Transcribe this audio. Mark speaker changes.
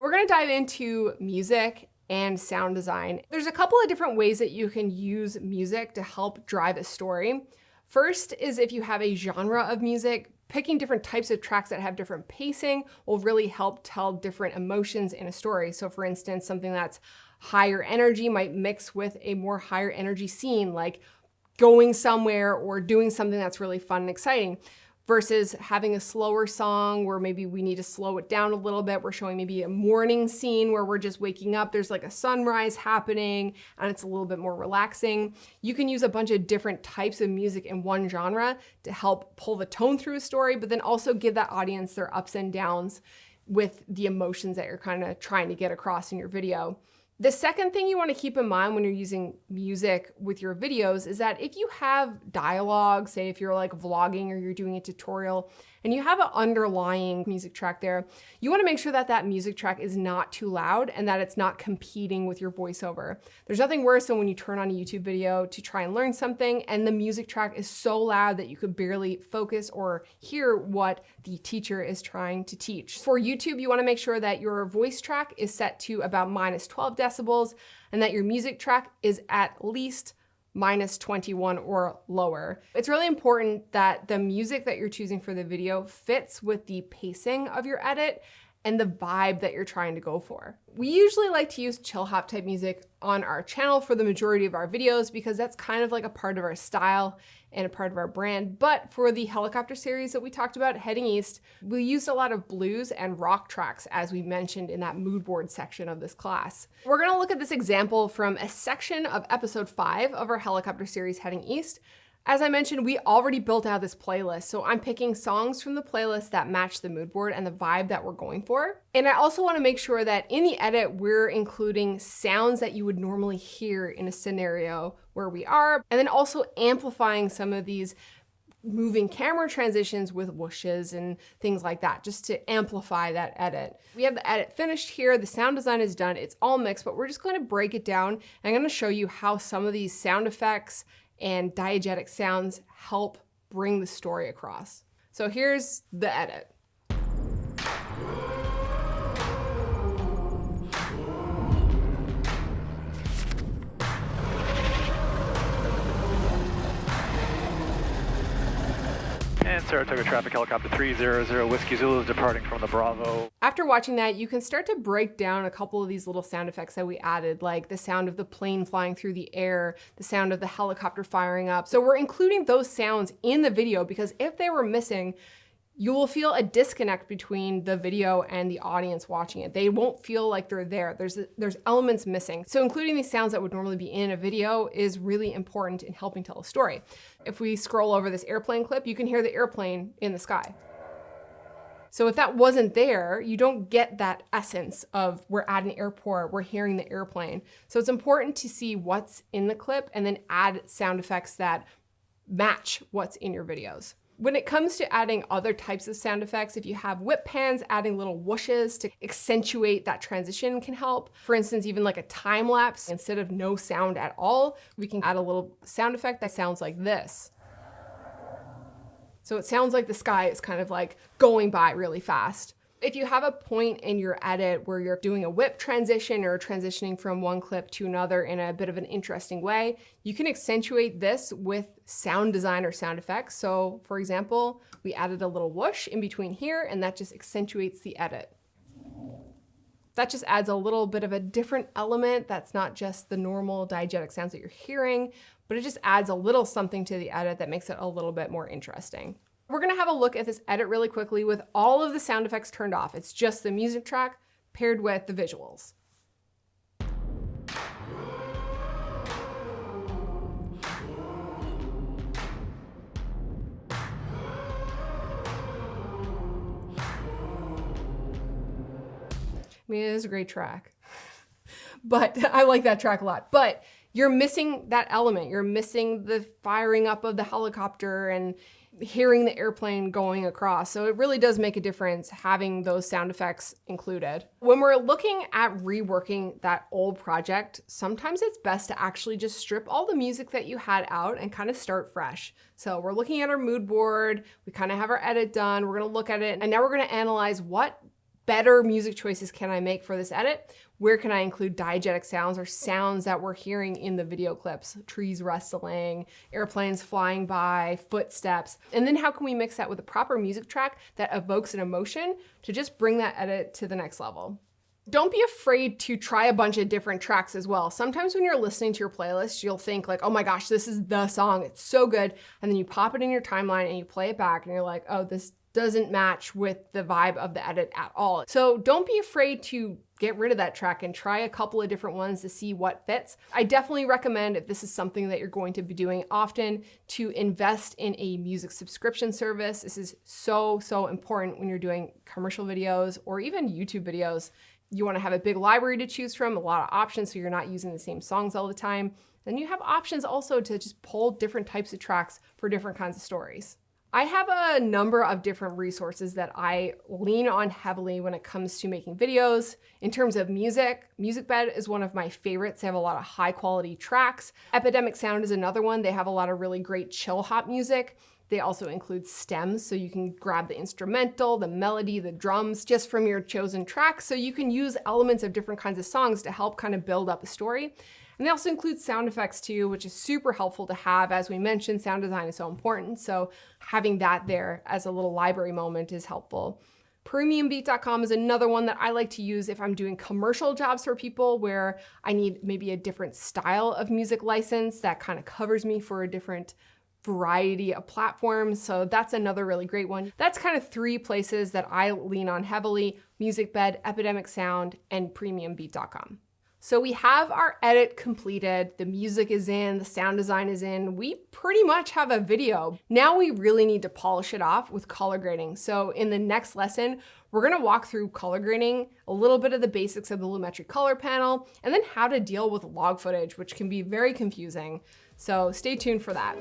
Speaker 1: We're gonna dive into music and sound design. There's a couple of different ways that you can use music to help drive a story. First is if you have a genre of music, picking different types of tracks that have different pacing will really help tell different emotions in a story. So for instance, something that's higher energy might mix with a more higher energy scene, like going somewhere or doing something that's really fun and exciting, versus having a slower song where maybe we need to slow it down a little bit. We're showing maybe a morning scene where we're just waking up, there's like a sunrise happening and it's a little bit more relaxing. You can use a bunch of different types of music in one genre to help pull the tone through a story, but then also give that audience their ups and downs with the emotions that you're kind of trying to get across in your video. The second thing you want to keep in mind when you're using music with your videos is that if you have dialogue, say if you're like vlogging or you're doing a tutorial and you have an underlying music track there, you want to make sure that that music track is not too loud and that it's not competing with your voiceover. There's nothing worse than when you turn on a YouTube video to try and learn something and the music track is so loud that you could barely focus or hear what the teacher is trying to teach. For YouTube, you want to make sure that your voice track is set to about -12 decibels and that your music track is at least -21 or lower. It's really important that the music that you're choosing for the video fits with the pacing of your edit and the vibe that you're trying to go for. We usually like to use chill hop type music on our channel for the majority of our videos because that's kind of like a part of our style and a part of our brand. But for the helicopter series that we talked about, Heading East, we used a lot of blues and rock tracks as we mentioned in that mood board section of this class. We're gonna look at this example from a section of episode 5 of our helicopter series, Heading East. As I mentioned, we already built out this playlist, so I'm picking songs from the playlist that match the mood board and the vibe that we're going for. And I also want to make sure that in the edit, we're including sounds that you would normally hear in a scenario where we are, and then also amplifying some of these moving camera transitions with whooshes and things like that, just to amplify that edit. We have the edit finished here, the sound design is done, it's all mixed, but we're just going to break it down. I'm going to show you how some of these sound effects and diegetic sounds help bring the story across. So here's the edit.
Speaker 2: And Saratoga traffic helicopter 300 Whiskey Zulu is departing from the Bravo.
Speaker 1: After watching that, you can start to break down a couple of these little sound effects that we added, like the sound of the plane flying through the air, the sound of the helicopter firing up. So we're including those sounds in the video because if they were missing, you will feel a disconnect between the video and the audience watching it. They won't feel like they're there. There's elements missing. So including these sounds that would normally be in a video is really important in helping tell a story. If we scroll over this airplane clip, you can hear the airplane in the sky. So if that wasn't there, you don't get that essence of we're at an airport, we're hearing the airplane. So it's important to see what's in the clip and then add sound effects that match what's in your videos. When it comes to adding other types of sound effects, if you have whip pans, adding little whooshes to accentuate that transition can help. For instance, even like a time lapse, instead of no sound at all, we can add a little sound effect that sounds like this. So it sounds like the sky is kind of like going by really fast. If you have a point in your edit where you're doing a whip transition or transitioning from one clip to another in a bit of an interesting way, you can accentuate this with sound design or sound effects. So for example, we added a little whoosh in between here and that just accentuates the edit. That just adds a little bit of a different element that's not just the normal diegetic sounds that you're hearing, but it just adds a little something to the edit that makes it a little bit more interesting. We're gonna have a look at this edit really quickly with all of the sound effects turned off. It's just the music track paired with the visuals. I mean, it is a great track, but I like that track a lot. But you're missing that element. You're missing the firing up of the helicopter and hearing the airplane going across. So it really does make a difference having those sound effects included. When we're looking at reworking that old project, sometimes it's best to actually just strip all the music that you had out and kind of start fresh. So we're looking at our mood board, we kind of have our edit done, we're gonna look at it, and now we're gonna analyze what better music choices can I make for this edit? Where can I include diegetic sounds or sounds that we're hearing in the video clips? Trees rustling, airplanes flying by, footsteps. And then how can we mix that with a proper music track that evokes an emotion to just bring that edit to the next level? Don't be afraid to try a bunch of different tracks as well. Sometimes when you're listening to your playlist, you'll think like, oh my gosh, this is the song, it's so good. And then you pop it in your timeline and you play it back and you're like, oh, this doesn't match with the vibe of the edit at all. So don't be afraid to get rid of that track and try a couple of different ones to see what fits. I definitely recommend, if this is something that you're going to be doing often, to invest in a music subscription service. This is so important when you're doing commercial videos or even YouTube videos. You want to have a big library to choose from, a lot of options so you're not using the same songs all the time. Then you have options also to just pull different types of tracks for different kinds of stories. I have a number of different resources that I lean on heavily when it comes to making videos. In terms of music, MusicBed is one of my favorites. They have a lot of high quality tracks. Epidemic Sound is another one. They have a lot of really great chill hop music. They also include stems, so you can grab the instrumental, the melody, the drums just from your chosen track. So you can use elements of different kinds of songs to help kind of build up a story. And they also include sound effects too, which is super helpful to have. As we mentioned, sound design is so important. So having that there as a little library moment is helpful. Premiumbeat.com is another one that I like to use if I'm doing commercial jobs for people where I need maybe a different style of music license that kind of covers me for a different variety of platforms. So that's another really great one. That's kind of 3 places that I lean on heavily: MusicBed, Epidemic Sound, and Premiumbeat.com. So we have our edit completed, the music is in, the sound design is in, we pretty much have a video. Now we really need to polish it off with color grading. So in the next lesson, we're gonna walk through color grading, a little bit of the basics of the Lumetri color panel, and then how to deal with log footage, which can be very confusing. So stay tuned for that.